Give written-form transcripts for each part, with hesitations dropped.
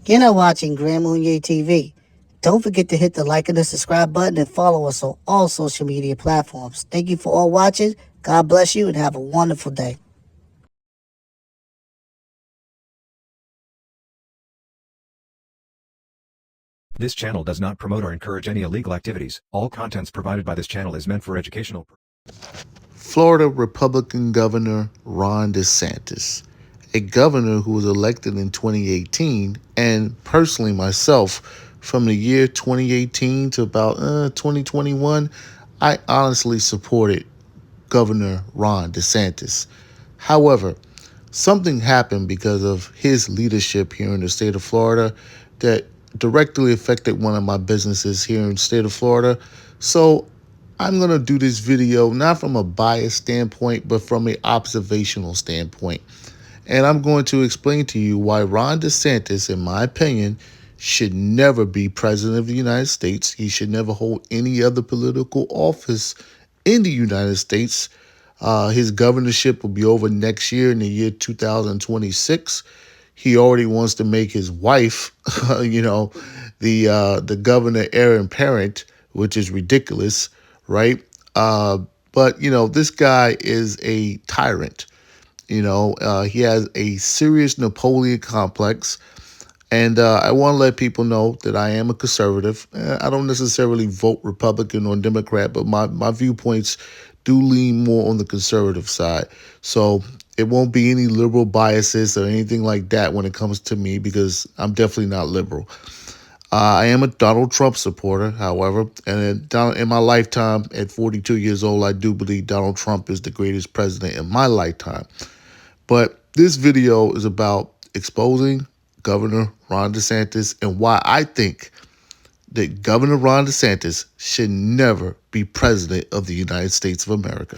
You're not watching Grand Mounier TV. Don't forget to hit the like and the subscribe button and follow us on all social media platforms. Thank you for all watching. God bless you and have a wonderful day. This channel does not promote or encourage any illegal activities. All contents provided by this channel is meant for educational purposes. Florida Republican Governor Ron DeSantis, a governor who was elected in 2018, and personally myself, from the year 2018 to about 2021, I honestly supported Governor Ron DeSantis. However, something happened because of his leadership here in the state of Florida that directly affected one of my businesses here in the state of Florida. So I'm going to do this video not from a biased standpoint, but from an observational standpoint. And I'm going to explain to you why Ron DeSantis, in my opinion, should never be president of the United States. He should never hold any other political office in the United States. His governorship will be over next year in the year 2026. He already wants to make his wife, the governor heir apparent, which is ridiculous, right? But this guy is a tyrant. He has a serious Napoleon complex. And I want to let people know that I am a conservative. I don't necessarily vote Republican or Democrat, but my viewpoints do lean more on the conservative side. So it won't be any liberal biases or anything like that when it comes to me, because I'm definitely not liberal. I am a Donald Trump supporter, however, and in my lifetime, at 42 years old, I do believe Donald Trump is the greatest president in my lifetime. But this video is about exposing Governor Ron DeSantis and why I think that Governor Ron DeSantis should never be president of the United States of America.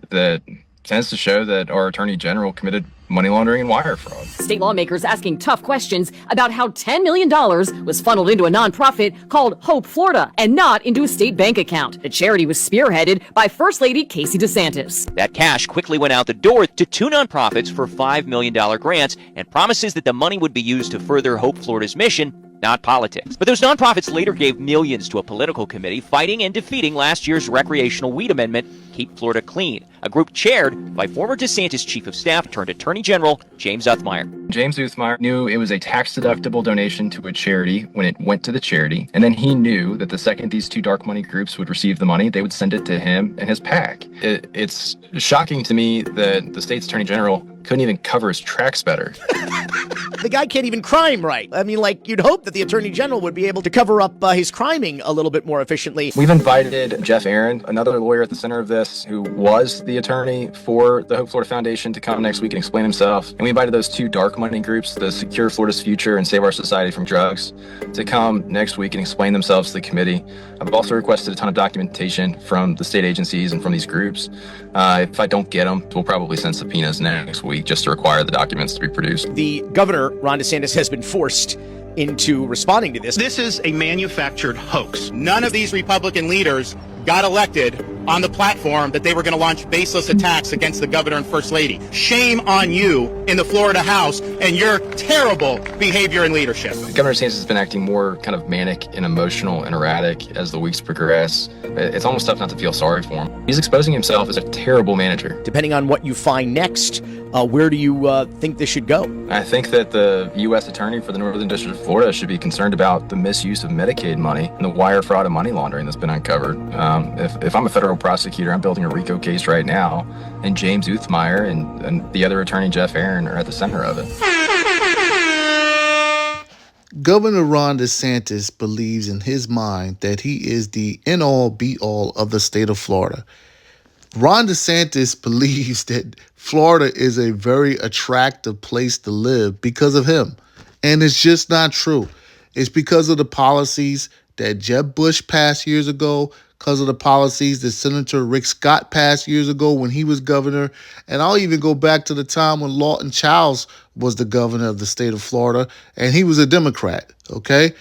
That tends to show that our attorney general committed money laundering and wire fraud. State lawmakers asking tough questions about how $10 million was funneled into a nonprofit called Hope Florida and not into a state bank account. The charity was spearheaded by First Lady Casey DeSantis. That cash quickly went out the door to two nonprofits for $5 million grants and promises that the money would be used to further Hope Florida's mission, not politics. But those nonprofits later gave millions to a political committee fighting and defeating last year's recreational weed amendment, Keep Florida Clean, a group chaired by former DeSantis chief of staff turned attorney general James Uthmire. James Uthmire knew it was a tax-deductible donation to a charity when it went to the charity, and then he knew that the second these two dark money groups would receive the money, they would send it to him and his PAC. It's shocking to me that the state's attorney general couldn't even cover his tracks better. The guy can't even crime right. I mean, you'd hope that the attorney general would be able to cover up his criming a little bit more efficiently. We've invited Jeff Aaron, another lawyer at the center of this, who was the attorney for the Hope Florida Foundation, to come next week and explain himself. And we invited those two dark money groups, the Secure Florida's Future and Save Our Society from Drugs, to come next week and explain themselves to the committee. I've also requested a ton of documentation from the state agencies and from these groups. If I don't get them, we'll probably send subpoenas next week just to require the documents to be produced. The governor, Ron DeSantis, has been forced into responding to this. This is a manufactured hoax. None of these Republican leaders got elected on the platform that they were going to launch baseless attacks against the governor and first lady. Shame on you in the Florida House and your terrible behavior and leadership. Governor DeSantis has been acting more kind of manic and emotional and erratic as the weeks progress. It's almost tough not to feel sorry for him. He's exposing himself as a terrible manager. Depending on what you find next, where do you think this should go? I think that the U.S. Attorney for the Northern District of Florida should be concerned about the misuse of Medicaid money and the wire fraud and money laundering that's been uncovered. If I'm a federal prosecutor, I'm building a RICO case right now, and James Uthmire and the other attorney, Jeff Aaron, are at the center of it. Governor Ron DeSantis believes in his mind that he is the end-all, be-all of the state of Florida. Ron DeSantis believes that Florida is a very attractive place to live because of him. And it's just not true. It's because of the policies that Jeb Bush passed years ago because of the policies that Senator Rick Scott passed years ago when he was governor. And I'll even go back to the time when Lawton Childs was the governor of the state of Florida, and he was a Democrat, okay?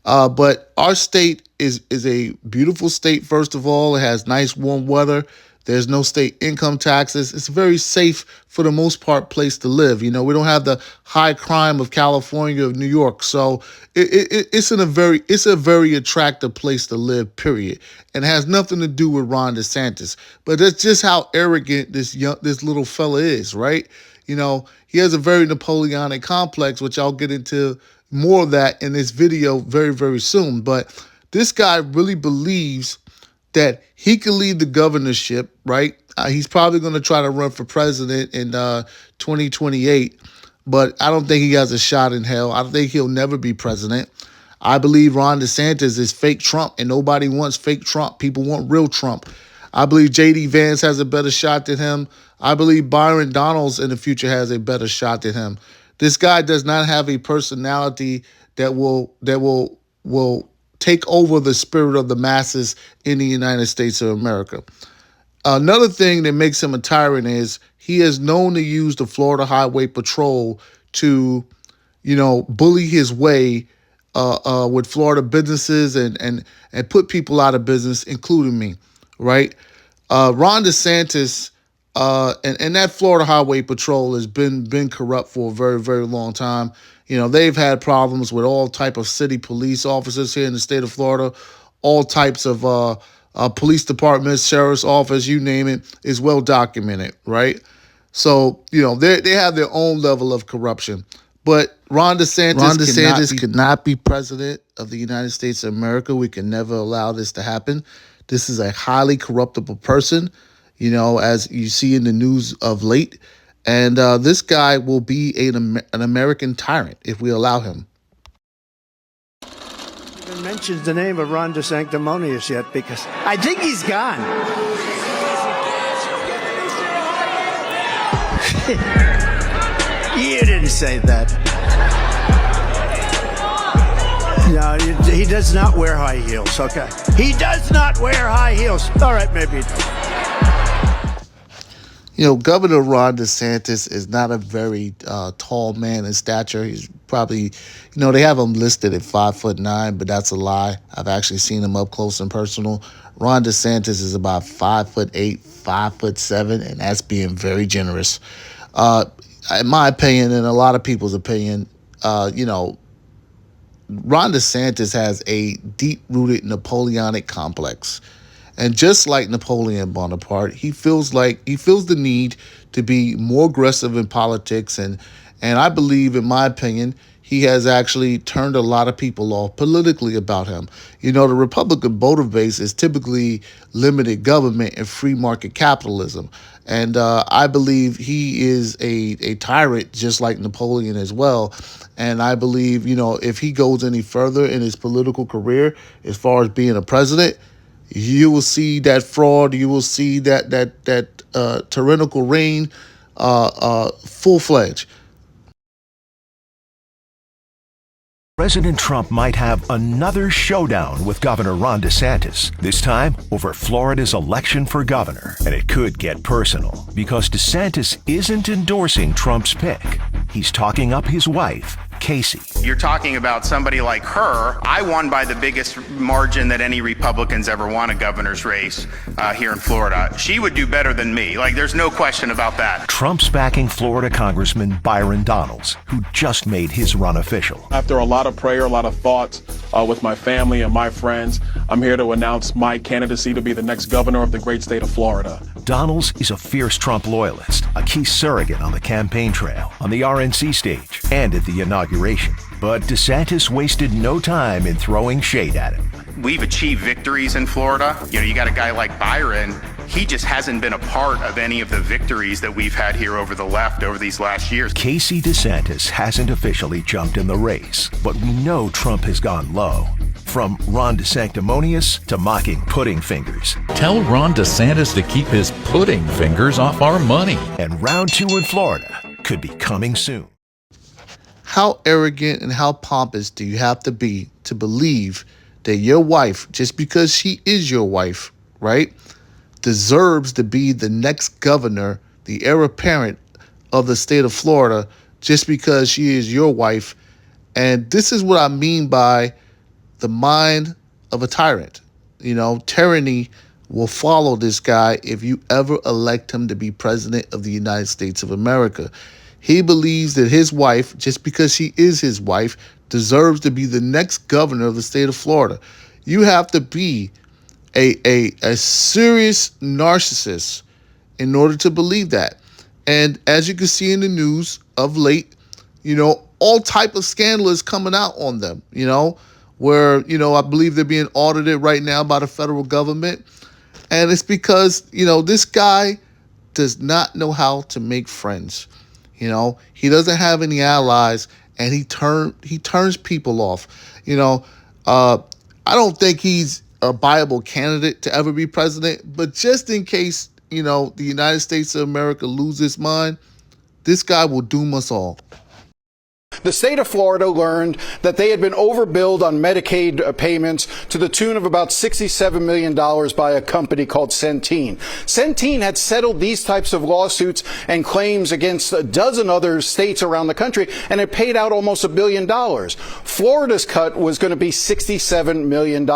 But our state is a beautiful state, first of all. It has nice warm weather. There's no state income taxes. It's a very safe, for the most part, place to live. You know, we don't have the high crime of California, of New York. So it's a very attractive place to live, period. And it has nothing to do with Ron DeSantis. But that's just how arrogant this little fella is, right? You know, he has a very Napoleonic complex, which I'll get into more of that in this video very, very soon. But this guy really believes that he can lead the governorship, right? He's probably going to try to run for president in 2028, but I don't think he has a shot in hell. I think he'll never be president. I believe Ron DeSantis is fake Trump, and nobody wants fake Trump. People want real Trump. I believe J.D. Vance has a better shot than him. I believe Byron Donalds in the future has a better shot than him. This guy does not have a personality that will take over the spirit of the masses in the United States of America. Another thing that makes him a tyrant is he is known to use the Florida Highway Patrol to, bully his way with Florida businesses and put people out of business, including me, right? Ron DeSantis and that Florida Highway Patrol has been corrupt for a very, very long time. They've had problems with all type of city police officers here in the state of Florida, all types of police departments, sheriff's office, you name it, is well documented, right? So, they have their own level of corruption. But Ron DeSantis cannot be president of the United States of America. We can never allow this to happen. This is a highly corruptible person, as you see in the news of late. And this guy will be an American tyrant if we allow him. Even mentions the name of Ron DeSanctimonious yet, because I think he's gone. You didn't say that. No, he does not wear high heels, okay? He does not wear high heels. All right, maybe he does. Governor Ron DeSantis is not a very tall man in stature. He's probably, they have him listed at 5'9", but that's a lie. I've actually seen him up close and personal. Ron DeSantis is about 5'8", 5'7", and that's being very generous. In my opinion, and a lot of people's opinion, Ron DeSantis has a deep-rooted Napoleonic complex. And just like Napoleon Bonaparte, he feels the need to be more aggressive in politics. And I believe, in my opinion, he has actually turned a lot of people off politically about him. The Republican voter base is typically limited government and free market capitalism. And I believe he is a tyrant just like Napoleon as well. And I believe, if he goes any further in his political career, as far as being a president, you will see that fraud. You will see that tyrannical reign full-fledged. President Trump might have another showdown with Governor Ron DeSantis, this time over Florida's election for governor. And it could get personal because DeSantis isn't endorsing Trump's pick. He's talking up his wife, Casey. You're talking about somebody like her. I won by the biggest margin that any Republicans ever won a governor's race here in Florida. She would do better than me. There's no question about that. Trump's backing Florida Congressman Byron Donalds, who just made his run official. After a lot of prayer, a lot of thoughts with my family and my friends, I'm here to announce my candidacy to be the next governor of the great state of Florida. Donalds is a fierce Trump loyalist, a key surrogate on the campaign trail, on the RNC stage, and at the inauguration. But DeSantis wasted no time in throwing shade at him. We've achieved victories in Florida. You got a guy like Byron. He just hasn't been a part of any of the victories that we've had here over the left over these last years. Casey DeSantis hasn't officially jumped in the race, but we know Trump has gone low. From Ron DeSanctimonious to mocking pudding fingers. Tell Ron DeSantis to keep his pudding fingers off our money. And round 2 in Florida could be coming soon. How arrogant and how pompous do you have to be to believe that your wife, just because she is your wife, right, deserves to be the next governor, the heir apparent of the state of Florida, just because she is your wife. And this is what I mean by the mind of a tyrant. You know, tyranny will follow this guy if you ever elect him to be president of the United States of America. He believes that his wife, just because she is his wife, deserves to be the next governor of the state of Florida. You have to be a serious narcissist in order to believe that. And as you can see in the news of late, you know, all type of scandal is coming out on them, you know, where, you know, I believe they're being audited right now by the federal government. And it's because, you know, this guy does not know how to make friends. You know, he doesn't have any allies, and he turns people off. You know, I don't think he's a viable candidate to ever be president, but just in case, you know, the United States of America loses its mind, this guy will doom us all. The state of Florida learned that they had been overbilled on Medicaid payments to the tune of about $67 million by a company called Centene. Centene had settled these types of lawsuits and claims against a dozen other states around the country, and it paid out almost $1 billion. Florida's cut was going to be $67 million.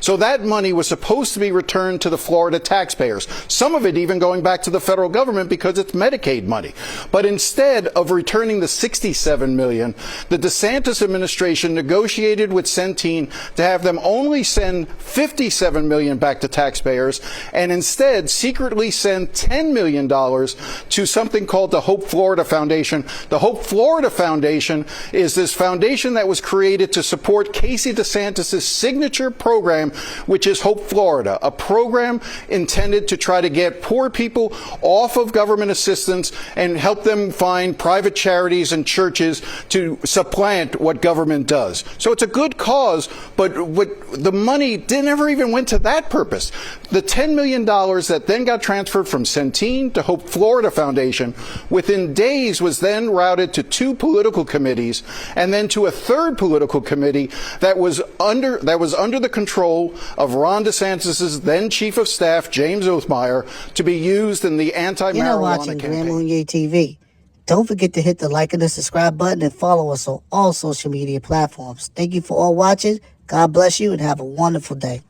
So that money was supposed to be returned to the Florida taxpayers, some of it even going back to the federal government because it's Medicaid money. But instead of returning the $67 million, the DeSantis administration negotiated with Centene to have them only send $57 million back to taxpayers and instead secretly send $10 million to something called the Hope Florida Foundation. The Hope Florida Foundation is this foundation that was created to support Casey DeSantis' signature program, which is Hope Florida, a program intended to try to get poor people off of government assistance and help them find private charities and churches to supplant what government does. So it's a good cause, but the money never even went to that purpose. The $10 million that then got transferred from Centene to Hope Florida Foundation within days was then routed to 2 political committees and then to a 3rd political committee that was under the control of Ron DeSantis' then chief of staff, James Othmeyer, to be used in the anti-marijuana You're now watching campaign. Grand Mounier TV. Don't forget to hit the like and the subscribe button and follow us on all social media platforms. Thank you for all watching. God bless you and have a wonderful day.